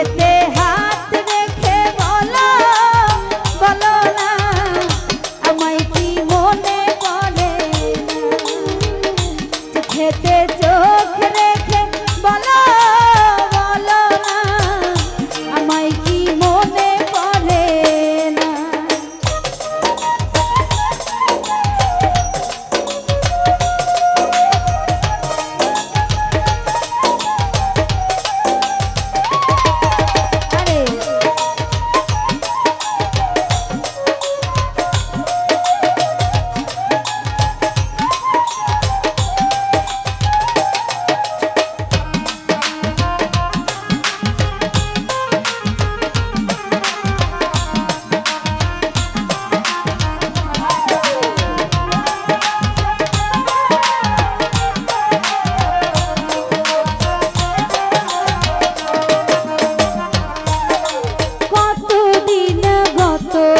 বুকেতে হাত রেখে বলো বলো না আমায় কি মনে পড়ে চোখেতে চোখ রেখে বলো বলো না আমায় কি মনে পড়ে না।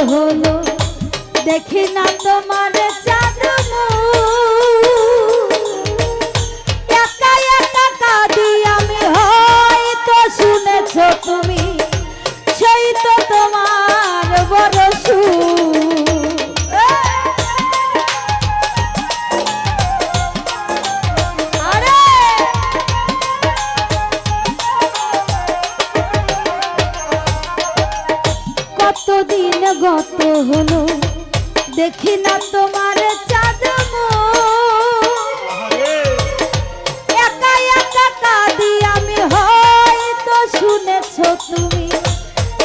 হলো দেখি না তোমার চাঁদমু একা একা কাঁদি আমি হয়তো শুনেছ তুমি সেই তো তোমার বড় কতদিন গত হলো দেখি না তোমার চাঁদমু একা একা কাঁদি আমি হয়তো শুনেছ তুমি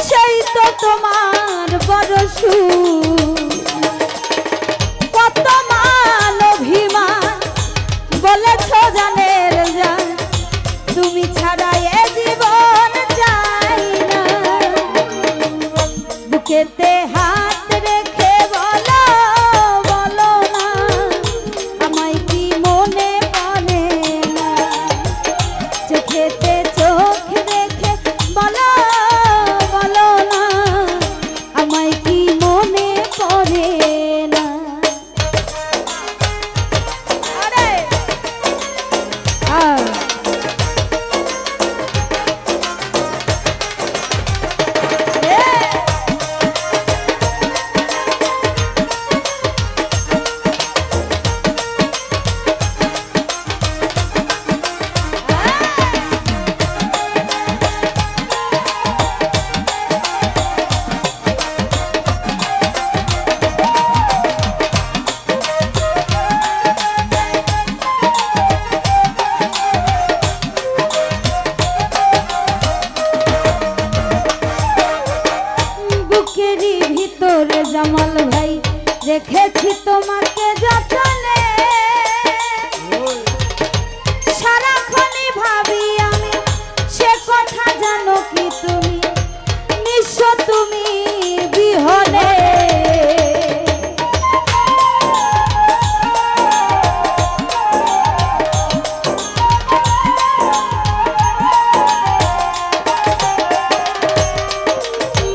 সেই তো তোমার বড় কত মান অভিমান বলেছ জানের জান তুমি ছাড়া এ জীবন চাই না বুকেতে হাত রেখে বলো বলো না আমায় কি মনে পড়ে না চোখেতে চোখ রেখে বলো বলো না আমায় কি মনে পড়ে না। বুকেরই ভিতরে জামাল ভাই রেখেছি তোমাকে যতনে সারাক্ষণই ভাবি আমি সে কথা জানো কি তুমি নিঃস্ব তুমি বিহনে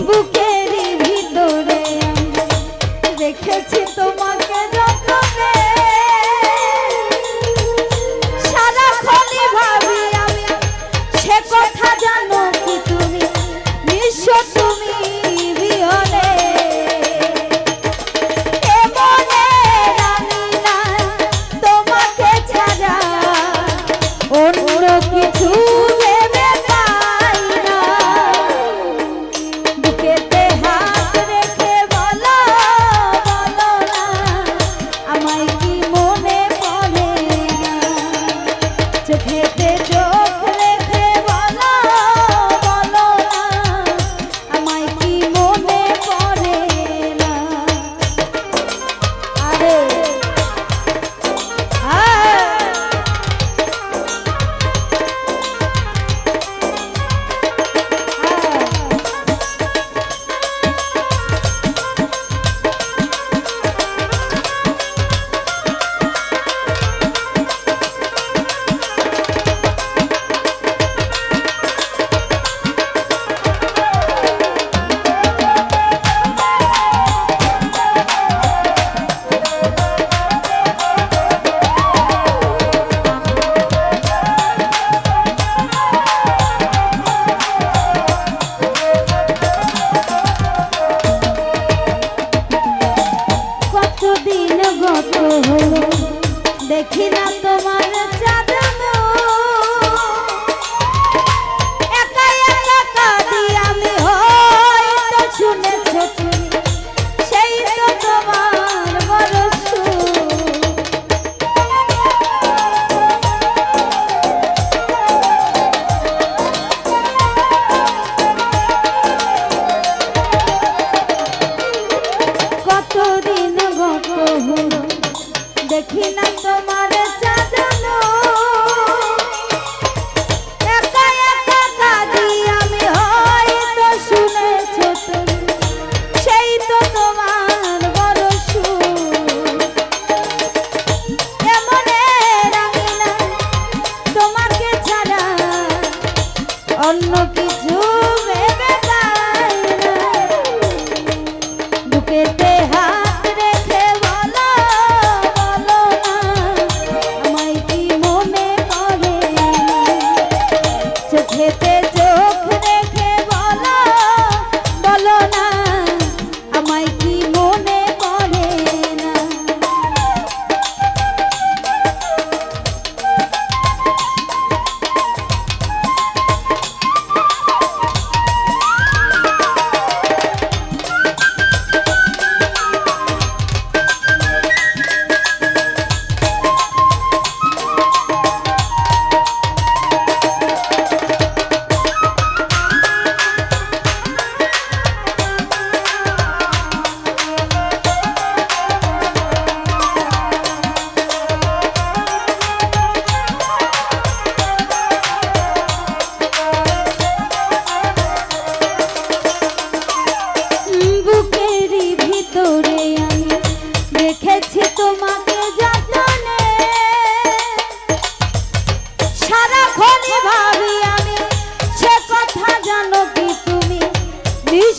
বুকেরই ভিতরে রেখেছি তোমাকে যতনে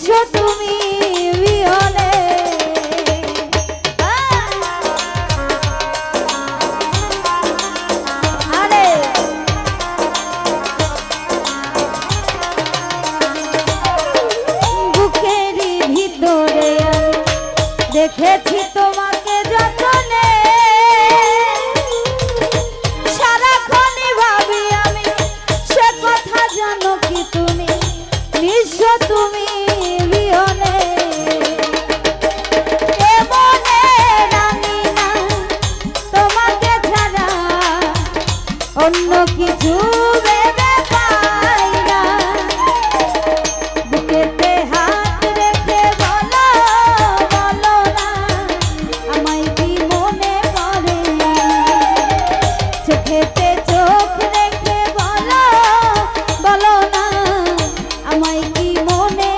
নিঃস্ব তুমি বিহনে। আরে বুকেরই ভিতরে আমি দেখেছি তোমাকে যতনে, সারাক্ষণই ভাবি আমি সে কথা জানো কি তুমি নিঃস্ব তুমি বিহনে। এমনে জানি না তোমাকে ছাড়া অন্য কিছু ভেবে পাই না। বুকেতে হাত রেখে বলো বলো না আমায় কি মনে পড়ে, চোখেতে চোখ রেখে বলো বলো না আমায় কি মনে